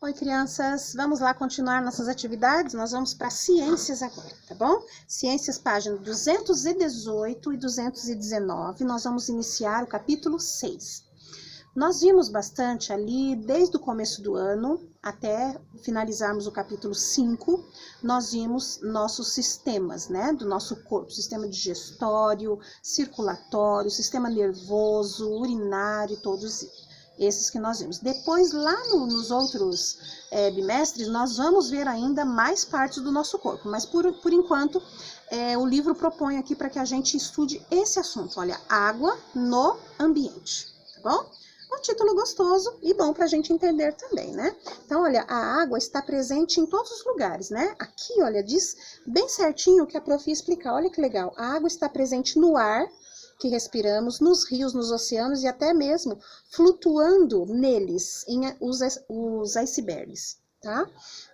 Oi, crianças, vamos lá continuar nossas atividades. Nós vamos para ciências agora, tá bom? Ciências, página 218 e 219, nós vamos iniciar o capítulo 6. Nós vimos bastante ali, desde o começo do ano até finalizarmos o capítulo 5, nós vimos nossos sistemas, né, do nosso corpo, sistema digestório, circulatório, sistema nervoso, urinário, todos esses que nós vimos. Depois, lá nos outros bimestres, nós vamos ver ainda mais partes do nosso corpo, mas por enquanto, o livro propõe aqui para que a gente estude esse assunto, olha, água no ambiente, tá bom? Um título gostoso e bom para a gente entender também, né? Então, olha, a água está presente em todos os lugares, né? Aqui, olha, diz bem certinho o que a prof ia explicar, olha que legal. A água está presente no ar que respiramos, nos rios, nos oceanos e até mesmo flutuando neles, os icebergs, tá?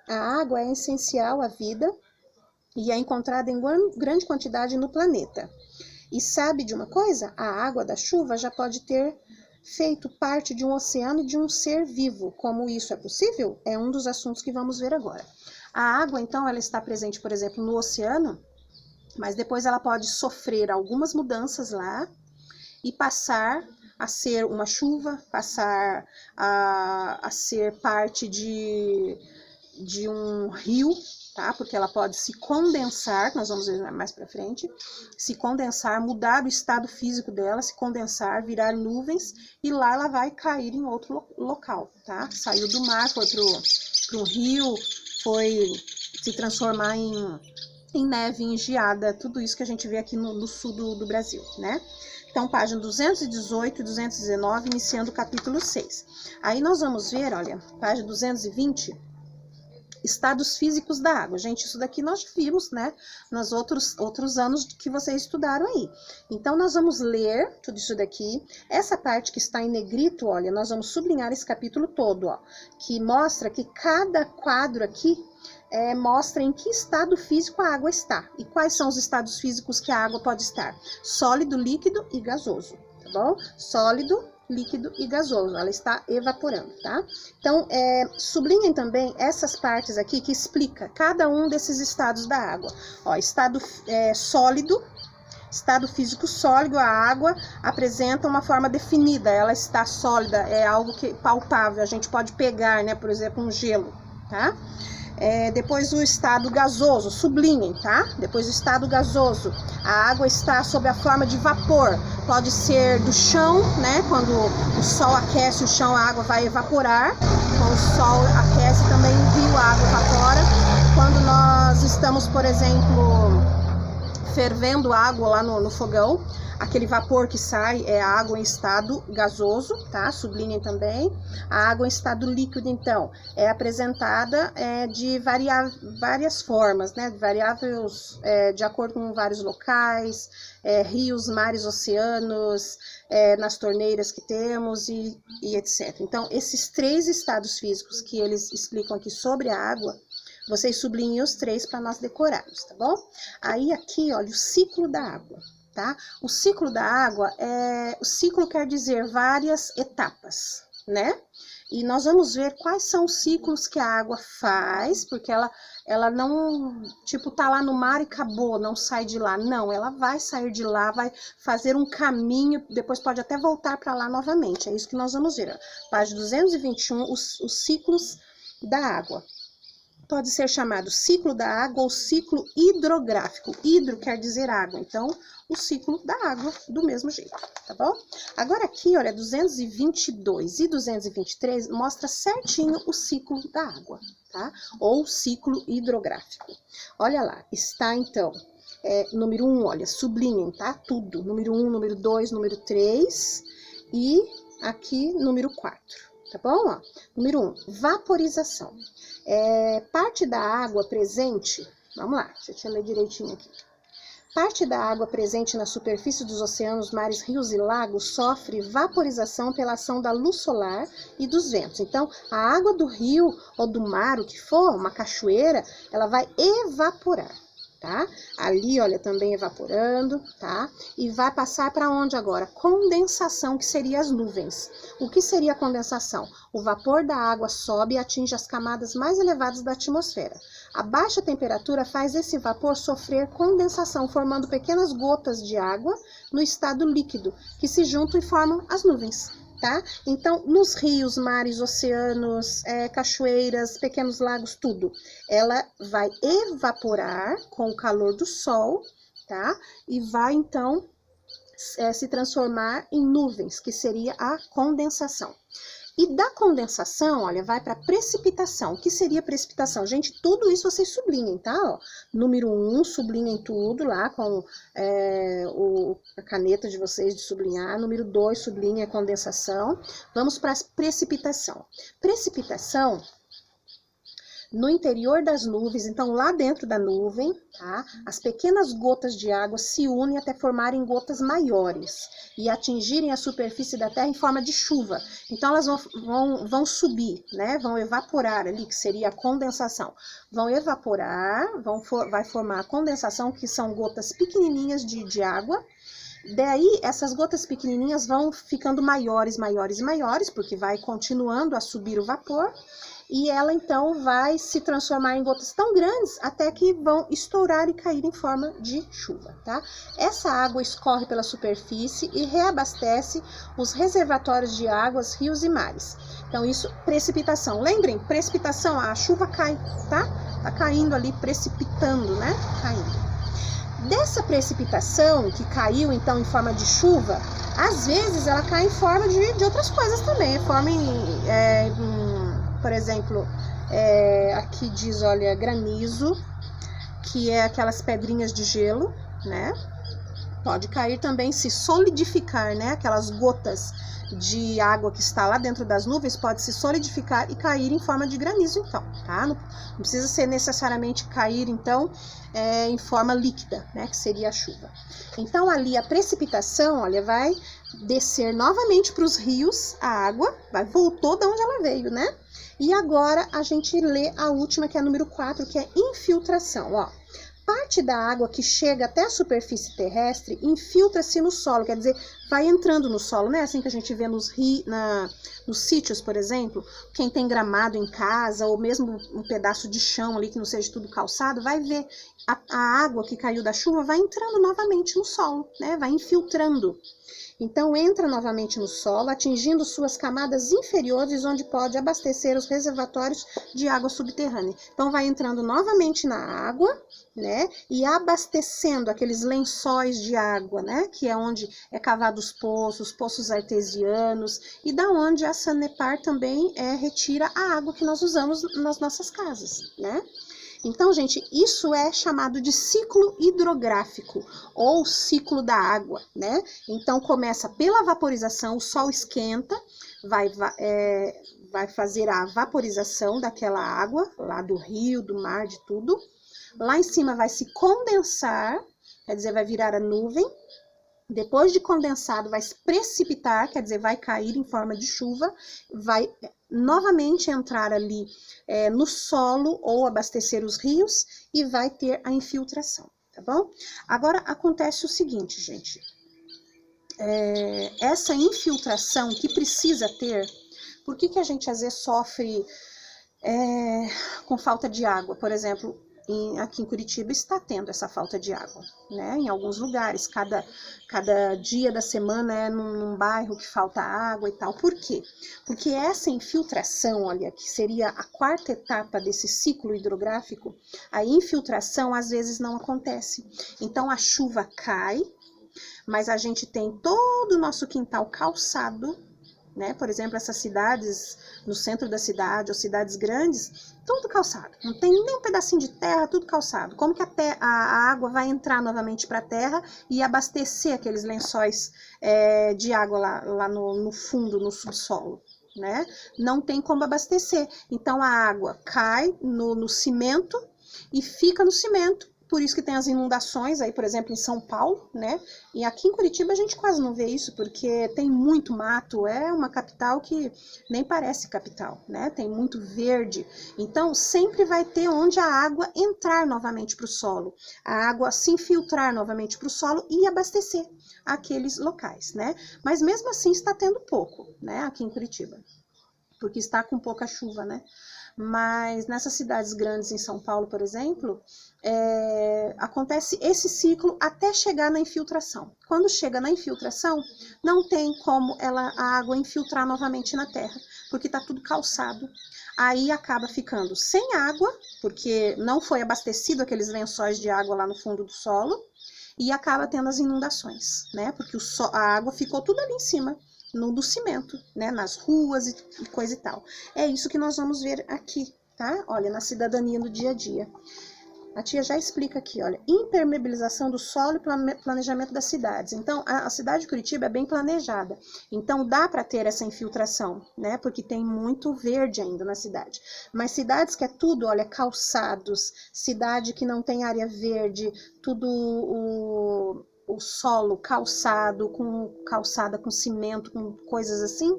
A água é essencial à vida e é encontrada em grande quantidade no planeta. E sabe de uma coisa? A água da chuva já pode ter feito parte de um oceano e de um ser vivo. Como isso é possível? É um dos assuntos que vamos ver agora. A água, então, ela está presente, por exemplo, no oceano, mas depois ela pode sofrer algumas mudanças lá e passar a ser uma chuva, passar a ser parte de um rio, tá? Porque ela pode se condensar, nós vamos ver mais para frente, se condensar, mudar o estado físico dela, se condensar, virar nuvens, e lá ela vai cair em outro local, tá? Saiu do mar, foi para um rio, foi se transformar em neve, em geada, tudo isso que a gente vê aqui no sul do Brasil, né? Então, página 218 e 219, iniciando o capítulo 6. Aí nós vamos ver, olha, página 220, estados físicos da água. Gente, isso daqui nós vimos, né, nos outros anos que vocês estudaram aí. Então, nós vamos ler tudo isso daqui. Essa parte que está em negrito, olha, nós vamos sublinhar esse capítulo todo, ó, que mostra que cada quadro aqui mostra em que estado físico a água está. E quais são os estados físicos que a água pode estar? Sólido, líquido e gasoso, tá bom? Sólido, líquido e gasoso, ela está evaporando, tá? Então, sublinhem também essas partes aqui que explica cada um desses estados da água. Ó, estado sólido, estado físico sólido, a água apresenta uma forma definida, ela está sólida, é algo que palpável, a gente pode pegar, né, por exemplo, um gelo, tá? Depois o estado gasoso, sublinhem, tá? Depois o estado gasoso, a água está sob a forma de vapor, pode ser do chão, né? Quando o sol aquece o chão, a água vai evaporar. Quando o sol aquece também o rio, a água evapora. Quando nós estamos, por exemplo, fervendo água lá no fogão, aquele vapor que sai é a água em estado gasoso, tá? Sublinhem também. A água em estado líquido, então, é apresentada de várias formas, né? Variáveis de acordo com vários locais, rios, mares, oceanos, nas torneiras que temos e etc. Então, esses três estados físicos que eles explicam aqui sobre a água, vocês sublinhem os três para nós decorarmos, tá bom? Aí aqui, olha, o ciclo da água, tá? O ciclo da água, o ciclo quer dizer várias etapas, né? E nós vamos ver quais são os ciclos que a água faz, porque ela não, tipo, tá lá no mar e acabou, não sai de lá. Não, ela vai sair de lá, vai fazer um caminho, depois pode até voltar para lá novamente. É isso que nós vamos ver. Ó. Página 221, os ciclos da água. Pode ser chamado ciclo da água ou ciclo hidrográfico. Hidro quer dizer água, então o ciclo da água do mesmo jeito, tá bom? Agora aqui, olha, 222 e 223 mostra certinho o ciclo da água, tá? Ou ciclo hidrográfico. Olha lá, está então, número 1, olha, sublinhem, tá? Tudo, número 1, número 2, número 3 e aqui número 4, tá bom? Ó, número 1, vaporização. Parte da água presente, vamos lá, deixa eu ler direitinho aqui. Parte da água presente na superfície dos oceanos, mares, rios e lagos sofre vaporização pela ação da luz solar e dos ventos. Então, a água do rio ou do mar, o que for, uma cachoeira, ela vai evaporar, tá? Ali, olha, também evaporando, tá? E vai passar para onde agora? Condensação, que seria as nuvens. O que seria a condensação? O vapor da água sobe e atinge as camadas mais elevadas da atmosfera. A baixa temperatura faz esse vapor sofrer condensação, formando pequenas gotas de água no estado líquido, que se juntam e formam as nuvens. Tá? Então, nos rios, mares, oceanos, cachoeiras, pequenos lagos, tudo, ela vai evaporar com o calor do sol, tá? E vai, então, se transformar em nuvens, que seria a condensação. E da condensação, olha, vai para precipitação. O que seria precipitação? Gente, tudo isso vocês sublinhem, tá? Ó, número 1, sublinhem tudo lá com a caneta de vocês de sublinhar. Número 2, sublinhem a condensação. Vamos para a precipitação. Precipitação no interior das nuvens, então lá dentro da nuvem, tá? As pequenas gotas de água se unem até formarem gotas maiores e atingirem a superfície da Terra em forma de chuva. Então elas vão subir, né? Vão evaporar ali, que seria a condensação. Vão evaporar, vai formar a condensação, que são gotas pequenininhas de água. Daí, essas gotas pequenininhas vão ficando maiores, maiores, maiores, porque vai continuando a subir o vapor. E ela, então, vai se transformar em gotas tão grandes até que vão estourar e cair em forma de chuva, tá? Essa água escorre pela superfície e reabastece os reservatórios de águas, rios e mares. Então, isso, precipitação. Lembrem, precipitação, a chuva cai, tá? Tá caindo ali, precipitando, né? Caindo. Dessa precipitação, que caiu, então, em forma de chuva, às vezes ela cai em forma de outras coisas também. Forma por exemplo, aqui diz, olha, granizo, que é aquelas pedrinhas de gelo, né? Pode cair também, se solidificar, né? Aquelas gotas de água que está lá dentro das nuvens pode se solidificar e cair em forma de granizo, então, tá? Não precisa ser necessariamente cair, então, em forma líquida, né? Que seria a chuva. Então, ali a precipitação, olha, vai descer novamente para os rios, a água, voltou de onde ela veio, né? E agora a gente lê a última, que é a número 4, que é infiltração, ó. Parte da água que chega até a superfície terrestre infiltra-se no solo, quer dizer, vai entrando no solo, né? Assim que a gente vê nos sítios, por exemplo, quem tem gramado em casa, ou mesmo um pedaço de chão ali que não seja tudo calçado, vai ver a água que caiu da chuva vai entrando novamente no solo, né? Vai infiltrando. Então, entra novamente no solo, atingindo suas camadas inferiores, onde pode abastecer os reservatórios de água subterrânea. Então, vai entrando novamente na água, né? E abastecendo aqueles lençóis de água, né? Que é onde é cavado os poços artesianos, e da onde a Sanepar também retira a água que nós usamos nas nossas casas, né? Então, gente, isso é chamado de ciclo hidrográfico, ou ciclo da água, né? Então, começa pela vaporização, o sol esquenta, vai fazer a vaporização daquela água, lá do rio, do mar, de tudo. Lá em cima vai se condensar, quer dizer, vai virar a nuvem. Depois de condensado, vai se precipitar, quer dizer, vai cair em forma de chuva, vai novamente entrar ali no solo ou abastecer os rios e vai ter a infiltração, tá bom? Agora, acontece o seguinte, gente, essa infiltração que precisa ter, por que a gente às vezes sofre com falta de água? Por exemplo, aqui em Curitiba está tendo essa falta de água, né? Em alguns lugares, cada dia da semana é num bairro que falta água e tal. Por quê? Porque essa infiltração, olha, que seria a quarta etapa desse ciclo hidrográfico, a infiltração às vezes não acontece. Então a chuva cai, mas a gente tem todo o nosso quintal calçado, né? Por exemplo, essas cidades no centro da cidade ou cidades grandes, tudo calçado, não tem nem um pedacinho de terra, tudo calçado. Como que a água vai entrar novamente para a terra e abastecer aqueles lençóis de água lá no fundo, no subsolo, né? Não tem como abastecer. Então a água cai no cimento e fica no cimento Por isso que tem as inundações aí, por exemplo, em São Paulo, né? E aqui em Curitiba a gente quase não vê isso, porque tem muito mato, é uma capital que nem parece capital, né? Tem muito verde. Então, sempre vai ter onde a água entrar novamente para o solo, a água se infiltrar novamente para o solo e abastecer aqueles locais, né? Mas mesmo assim está tendo pouco, né? Aqui em Curitiba, porque está com pouca chuva, né? Mas nessas cidades grandes em São Paulo, por exemplo, acontece esse ciclo até chegar na infiltração. Quando chega na infiltração, não tem como a água infiltrar novamente na terra, porque está tudo calçado. Aí acaba ficando sem água, porque não foi abastecido aqueles lençóis de água lá no fundo do solo, e acaba tendo as inundações, né? Porque a água ficou tudo ali em cima, do cimento, né, nas ruas e coisa e tal. É isso que nós vamos ver aqui, tá? Olha, na cidadania no dia a dia. A tia já explica aqui, olha, impermeabilização do solo e planejamento das cidades. Então, a cidade de Curitiba é bem planejada. Então, dá para ter essa infiltração, né? Porque tem muito verde ainda na cidade. Mas cidades que é tudo, olha, calçados, cidade que não tem área verde, tudo o solo calçada com cimento, com coisas assim,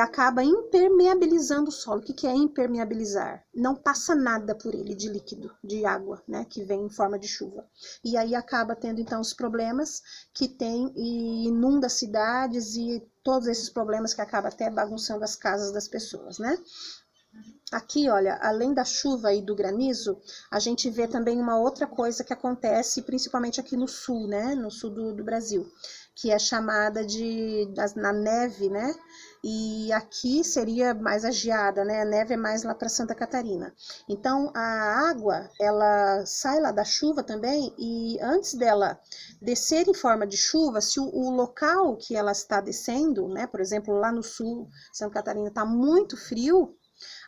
acaba impermeabilizando o solo. O que é impermeabilizar? Não passa nada por ele de líquido, de água, né, que vem em forma de chuva. E aí acaba tendo, então, os problemas que tem e inunda cidades e todos esses problemas que acaba até bagunçando as casas das pessoas, né? Aqui, olha, além da chuva e do granizo, a gente vê também uma outra coisa que acontece, principalmente aqui no sul, né, no sul do Brasil, que é chamada na neve, né, e aqui seria mais a geada, né, a neve é mais lá para Santa Catarina. Então, a água, ela sai lá da chuva também, e antes dela descer em forma de chuva, se o local que ela está descendo, né, por exemplo, lá no sul, Santa Catarina, está muito frio,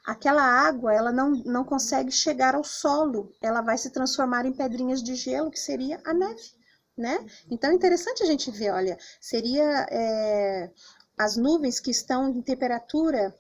aquela água, ela não consegue chegar ao solo, ela vai se transformar em pedrinhas de gelo, que seria a neve, né? Então, é interessante a gente ver, olha, seria as nuvens que estão em temperatura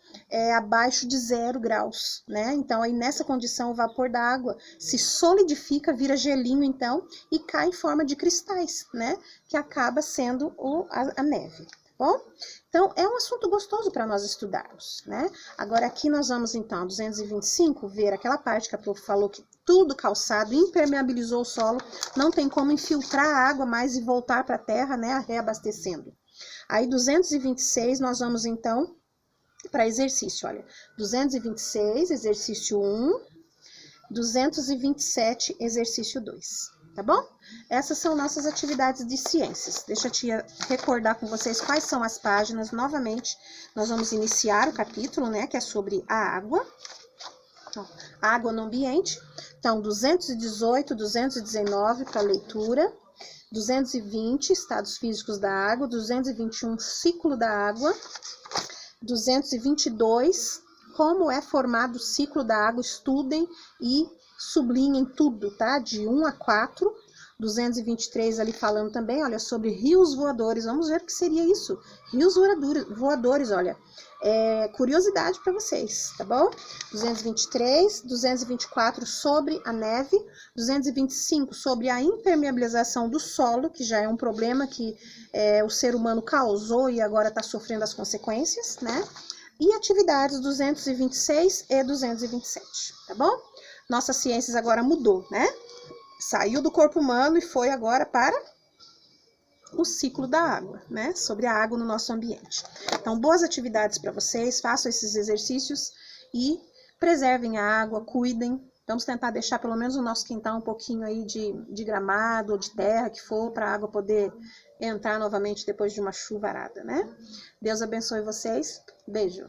abaixo de 0 graus, né? Então, aí nessa condição, o vapor da água se solidifica, vira gelinho, então, e cai em forma de cristais, né? Que acaba sendo a neve. Bom, então é um assunto gostoso para nós estudarmos, né? Agora aqui nós vamos então, 225, ver aquela parte que a prof falou que tudo calçado, impermeabilizou o solo, não tem como infiltrar a água mais e voltar para a terra, né, reabastecendo. Aí 226 nós vamos então para exercício, olha, 226, exercício 1, 227, exercício 2. Tá bom? Essas são nossas atividades de ciências. Deixa a tia recordar com vocês quais são as páginas. Novamente, nós vamos iniciar o capítulo, né, que é sobre a água. Então, água no ambiente. Então, 218, 219 para leitura. 220, estados físicos da água. 221, ciclo da água. 222, como é formado o ciclo da água. Estudem e sublinhem tudo, tá? De 1 a 4, 223 ali falando também, olha, sobre rios voadores. Vamos ver o que seria isso. Rios voadores, olha, curiosidade para vocês, tá bom? 223, 224 sobre a neve, 225 sobre a impermeabilização do solo, que já é um problema que o ser humano causou e agora está sofrendo as consequências, né? E atividades 226 e 227, tá bom? Nossas ciências agora mudou, né? Saiu do corpo humano e foi agora para o ciclo da água, né? Sobre a água no nosso ambiente. Então, boas atividades para vocês, façam esses exercícios e preservem a água, cuidem. Vamos tentar deixar pelo menos o nosso quintal um pouquinho aí de gramado ou de terra que for, para a água poder entrar novamente depois de uma chuvarada, né? Deus abençoe vocês. Beijo.